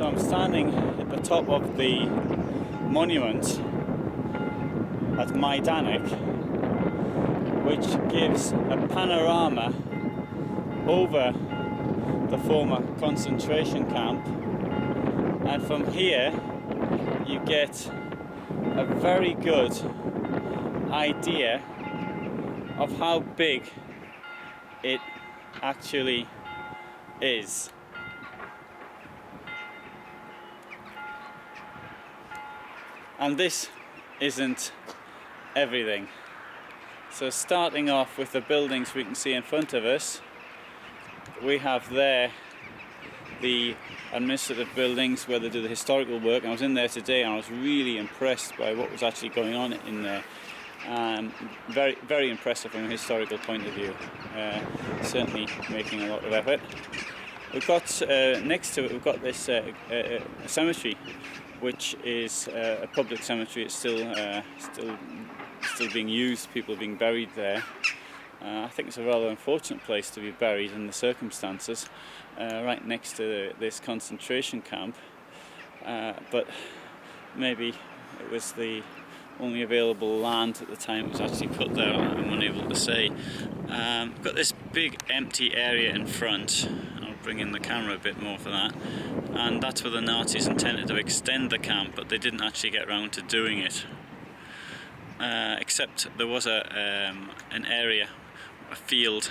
I'm standing at the top of the monument at Majdanek, which gives a panorama over the former concentration camp, and from here you get a very good idea of how big it actually is. And this isn't everything. So starting off with the buildings we can see in front of us, we have there the administrative buildings where they do the historical work. I was in there today and I was really impressed by what was actually going on in there. Very, very impressive from a historical point of view. Certainly making a lot of effort. We've got next to it, we've got this cemetery, which is a public cemetery. It's still being used. People are being buried there. I think it's a rather unfortunate place to be buried in the circumstances, right next to this concentration camp. But maybe it was the only available land at the time it was actually put there. I'm unable to say. We've got this big empty area in front. I'll bring in the camera a bit more for that. And that's where the Nazis intended to extend the camp, but they didn't actually get around to doing it. Except there was an area, a field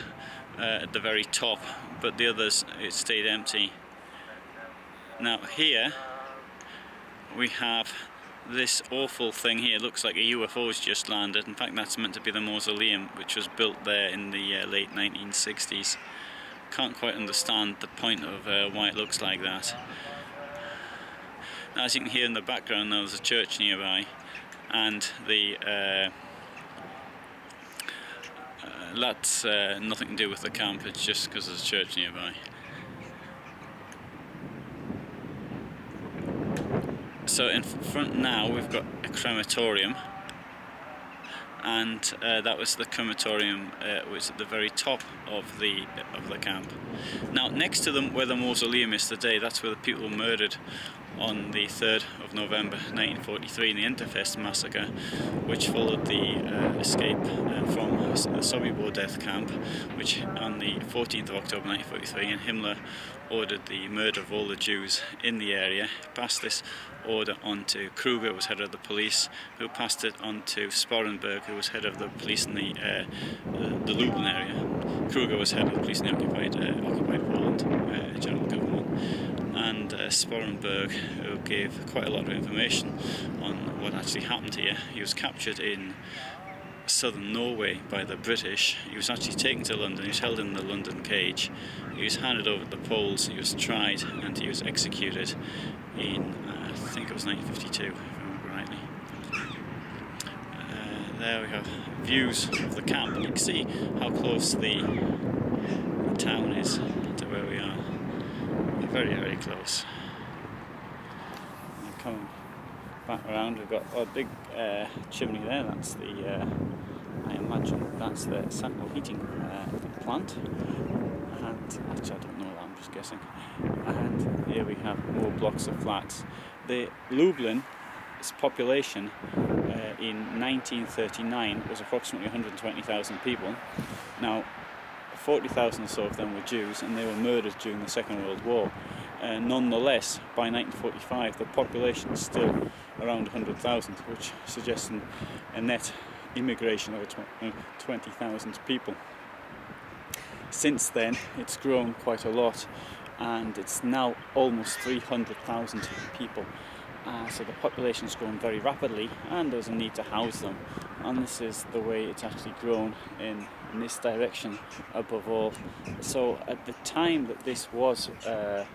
at the very top, but the others, it stayed empty. Now here we have this awful thing here. It looks like a UFO's just landed. In fact, that's meant to be the mausoleum, which was built there in the late 1960s. Can't quite understand the point of why it looks like that. Now, as you can hear in the background, there's a church nearby, and that's nothing to do with the camp. It's just because there's a church nearby. So in front now we've got a crematorium, and that was the crematorium was at the very top of the camp. Now next to them, where the mausoleum is today, that's where the people were murdered on the 3rd of November 1943 in the Interfest massacre, which followed the escape from the Soviet war death camp, which on the 14th of October 1943, and Himmler ordered the murder of all the Jews in the area. Passed this order on to Kruger, who was head of the police, who passed it on to Sporenberg, who was head of the police in the Lublin area. Kruger was head of the police in the occupied Poland general government, and Sporenberg, who gave quite a lot of information on what actually happened here. He was captured in southern Norway by the British. He was actually taken to London. He was held in the London cage. He was handed over to the Poles. He was tried and he was executed in I think it was 1952, if I remember rightly. There we have views of the camp, and you can see how close the town is to where we are. Very, very close. And coming back around, we've got a big chimney there. That's the I imagine that's the central heating plant, and actually I don't know that, I'm just guessing. And here we have more blocks of flats. The Lublin's population in 1939 was approximately 120,000 people. Now 40,000 or so of them were Jews, and they were murdered during the Second World War. Nonetheless, by 1945 the population is still around 100,000, which suggests a net immigration of 20,000 people. Since then it's grown quite a lot, and it's now almost 300,000 people. So the population has grown very rapidly, and there's a need to house them, and this is the way it's actually grown in this direction above all. So at the time that this was a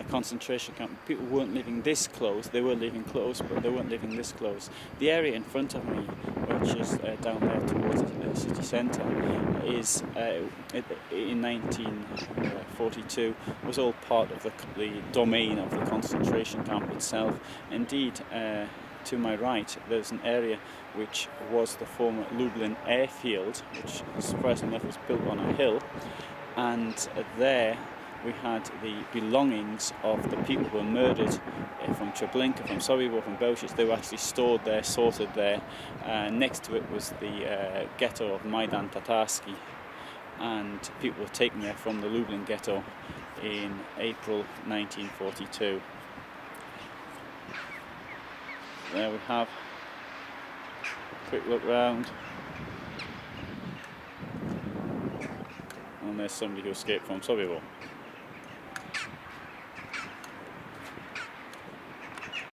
concentration camp, people weren't living this close. They were living close, but they weren't living this close. The area in front of me, which is down there towards the city centre, is in 1942 was all part of the domain of the concentration camp itself. Indeed, to my right there's an area which was the former Lublin airfield, which surprisingly enough was built on a hill, and there we had the belongings of the people who were murdered from Treblinka, from Sobibor, from Belchitz. They were actually stored there, sorted there. Next to it was the ghetto of Majdan Tatarsky, and people were taken there from the Lublin ghetto in April 1942. There we have a quick look round, and there's somebody who escaped from Sobibor.